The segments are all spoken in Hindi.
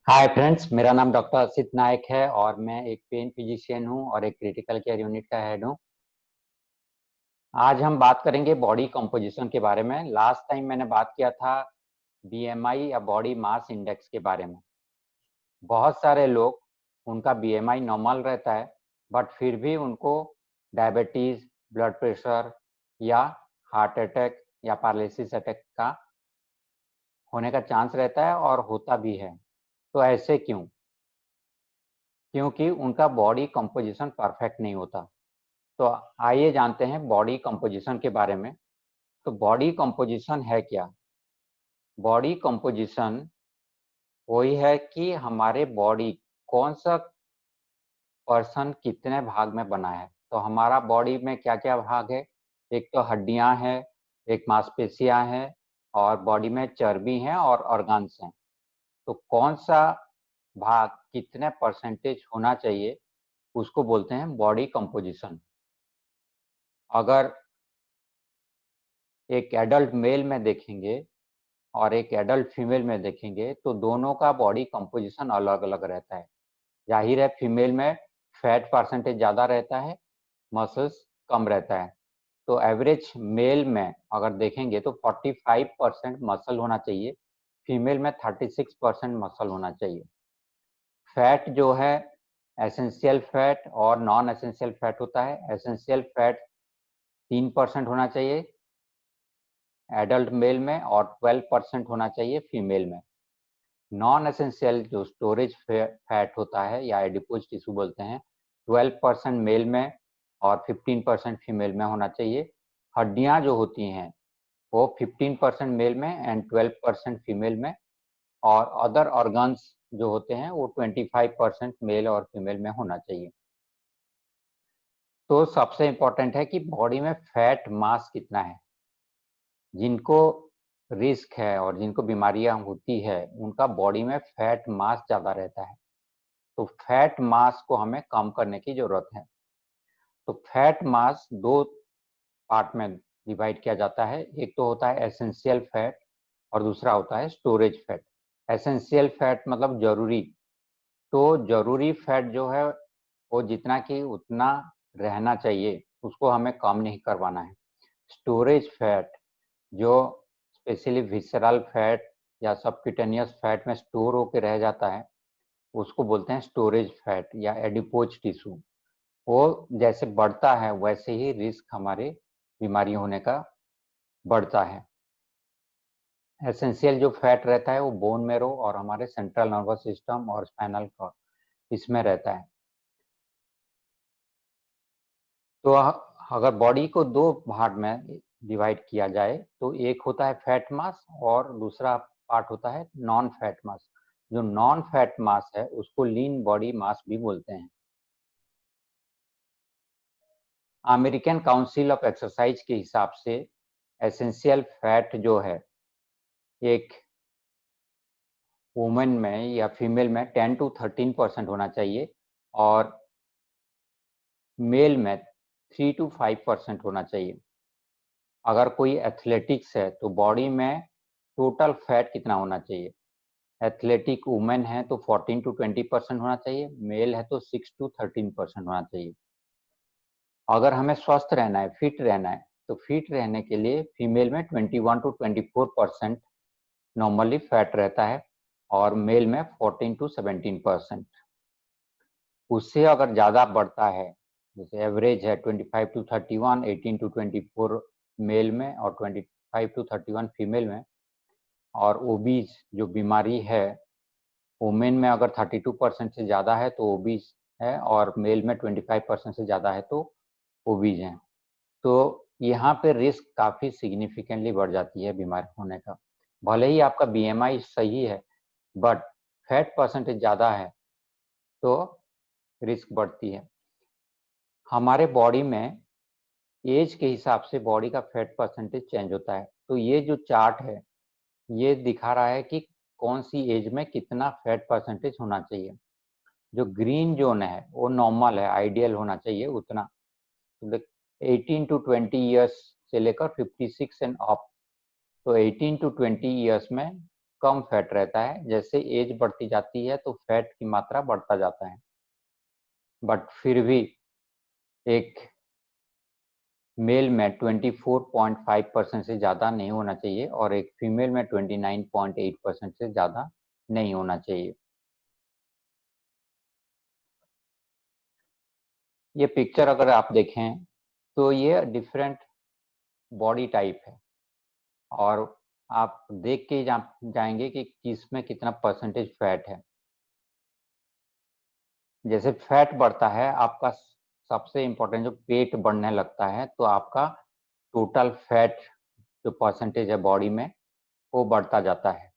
हाय फ्रेंड्स, मेरा नाम डॉक्टर असित नायक है और मैं एक पेन फिजिशियन हूं और एक क्रिटिकल केयर यूनिट का हेड हूं। आज हम बात करेंगे बॉडी कंपोजिशन के बारे में। लास्ट टाइम मैंने बात किया था बीएमआई या बॉडी मास इंडेक्स के बारे में। बहुत सारे लोग, उनका बीएमआई नॉर्मल रहता है बट फिर भी उनको डायबिटीज, ब्लड प्रेशर या हार्ट अटैक या पैरालिसिस अटैक का होने का चांस रहता है और होता भी है। तो ऐसे क्यों? क्योंकि उनका बॉडी कंपोजिशन परफेक्ट नहीं होता। तो आइए जानते हैं बॉडी कंपोजिशन के बारे में। तो बॉडी कंपोजिशन है क्या? बॉडी कंपोजिशन वही है कि हमारे बॉडी कौन सा पर्सन कितने भाग में बना है। तो हमारा बॉडी में क्या क्या भाग है? एक तो हड्डियां हैं, एक मांसपेशियां हैं और बॉडी में चर्बी है और ऑर्गन्स हैं। तो कौन सा भाग कितने परसेंटेज होना चाहिए, उसको बोलते हैं बॉडी कंपोजिशन। अगर एक एडल्ट मेल में देखेंगे और एक एडल्ट फीमेल में देखेंगे तो दोनों का बॉडी कंपोजिशन अलग अलग रहता है। जाहिर है फीमेल में फैट परसेंटेज ज़्यादा रहता है, मसल्स कम रहता है। तो एवरेज मेल में अगर देखेंगे तो 45% मसल होना चाहिए, फीमेल में 36% मसल होना चाहिए। फैट जो है एसेंशियल फैट और नॉन एसेंशियल फैट होता है। एसेंशियल फैट 3% होना चाहिए एडल्ट मेल में और 12% होना चाहिए फीमेल में। नॉन एसेंशियल जो स्टोरेज फैट होता है या एडिपोज टिश्यू बोलते हैं, 12% मेल में और 15% फीमेल में होना चाहिए। हड्डियां जो होती हैं वो 15% मेल में एंड 12% फीमेल में, और अदर ऑर्गन्स जो होते हैं वो 25% मेल और फीमेल में होना चाहिए। तो सबसे इम्पोर्टेंट है कि बॉडी में फैट मास कितना है। जिनको रिस्क है और जिनको बीमारियां होती है उनका बॉडी में फैट मास ज़्यादा रहता है। तो फैट मास को हमें कम करने की जरूरत है। तो फैट मास दो पार्ट में डिवाइड किया जाता है। एक तो होता है एसेंशियल फैट और दूसरा होता है स्टोरेज फैट। एसेंशियल फैट मतलब जरूरी। तो जरूरी फैट जो है वो जितना कि उतना रहना चाहिए, उसको हमें कम नहीं करवाना है। स्टोरेज फैट जो स्पेशली विसरल फैट या सबक्यूटेनियस फैट में स्टोर होकर रह जाता है, उसको बोलते हैं स्टोरेज फैट या एडिपोज टिश्यू। वो जैसे बढ़ता है वैसे ही रिस्क हमारे बीमारी होने का बढ़ता है। एसेंशियल जो फैट रहता है वो बोन मेरो और हमारे सेंट्रल नर्वस सिस्टम और स्पाइनल कॉर्ड इसमें रहता है। तो अगर बॉडी को दो भाग में डिवाइड किया जाए तो एक होता है फैट मास और दूसरा पार्ट होता है नॉन फैट मास। जो नॉन फैट मास है उसको लीन बॉडी मास भी बोलते हैं। अमेरिकन काउंसिल ऑफ एक्सरसाइज के हिसाब से एसेंशियल फैट जो है एक वुमेन में या फीमेल में 10 to 13% होना चाहिए और मेल में 3 to 5% होना चाहिए। अगर कोई एथलेटिक्स है तो बॉडी में टोटल फैट कितना होना चाहिए? एथलेटिक वुमेन है तो 14 to 20% होना चाहिए, मेल है तो 6 to 13% होना चाहिए। अगर हमें स्वस्थ रहना है, फिट रहना है, तो फिट रहने के लिए फीमेल में 21 to 24% नॉर्मली फैट रहता है और मेल में 14 to 17%। उससे अगर ज़्यादा बढ़ता है, जैसे एवरेज है 25 to 31, 18 to 24 मेल में और 25 to 31 फीमेल में, और ओबीज जो बीमारी है वुमेन में अगर 32% से ज़्यादा है तो ओबीज है और मेल में 25% से ज़्यादा है तो ओबीज है। तो यहाँ पे रिस्क काफ़ी सिग्निफिकेंटली बढ़ जाती है बीमार होने का। भले ही आपका बीएमआई सही है बट फैट परसेंटेज ज़्यादा है तो रिस्क बढ़ती है। हमारे बॉडी में एज के हिसाब से बॉडी का फैट परसेंटेज चेंज होता है। तो ये जो चार्ट है ये दिखा रहा है कि कौन सी एज में कितना फैट परसेंटेज होना चाहिए। जो ग्रीन जोन है वो नॉर्मल है, आइडियल होना चाहिए उतना। तो 18 to 20 ईयर्स से लेकर 56 एंड अप। तो 18 to 20 ईयर्स में कम फैट रहता है। जैसे एज बढ़ती जाती है तो फैट की मात्रा बढ़ता जाता है, बट फिर भी एक मेल में 24.5% से ज़्यादा नहीं होना चाहिए और एक फीमेल में 29.8% से ज़्यादा नहीं होना चाहिए। ये पिक्चर अगर आप देखें तो ये डिफरेंट बॉडी टाइप है और आप देख के जाएंगे कि किसमें कितना परसेंटेज फैट है। जैसे फैट बढ़ता है, आपका सबसे इम्पोर्टेंट जो पेट बढ़ने लगता है तो आपका टोटल फैट जो परसेंटेज है बॉडी में वो बढ़ता जाता है।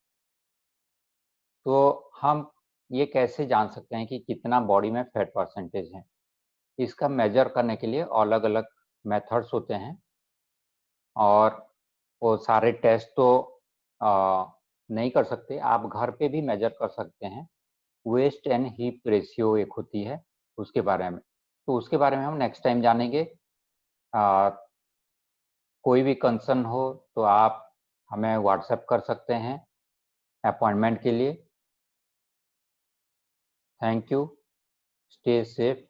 तो हम ये कैसे जान सकते हैं कि कितना बॉडी में फैट परसेंटेज है? इसका मेजर करने के लिए अलग अलग मेथड्स होते हैं और वो सारे टेस्ट तो नहीं कर सकते, आप घर पे भी मेजर कर सकते हैं। वेस्ट एंड हिप रेशियो एक होती है, उसके बारे में, तो उसके बारे में हम नेक्स्ट टाइम जानेंगे। कोई भी कंसर्न हो तो आप हमें व्हाट्सएप कर सकते हैं अपॉइंटमेंट के लिए। Thank you, stay safe.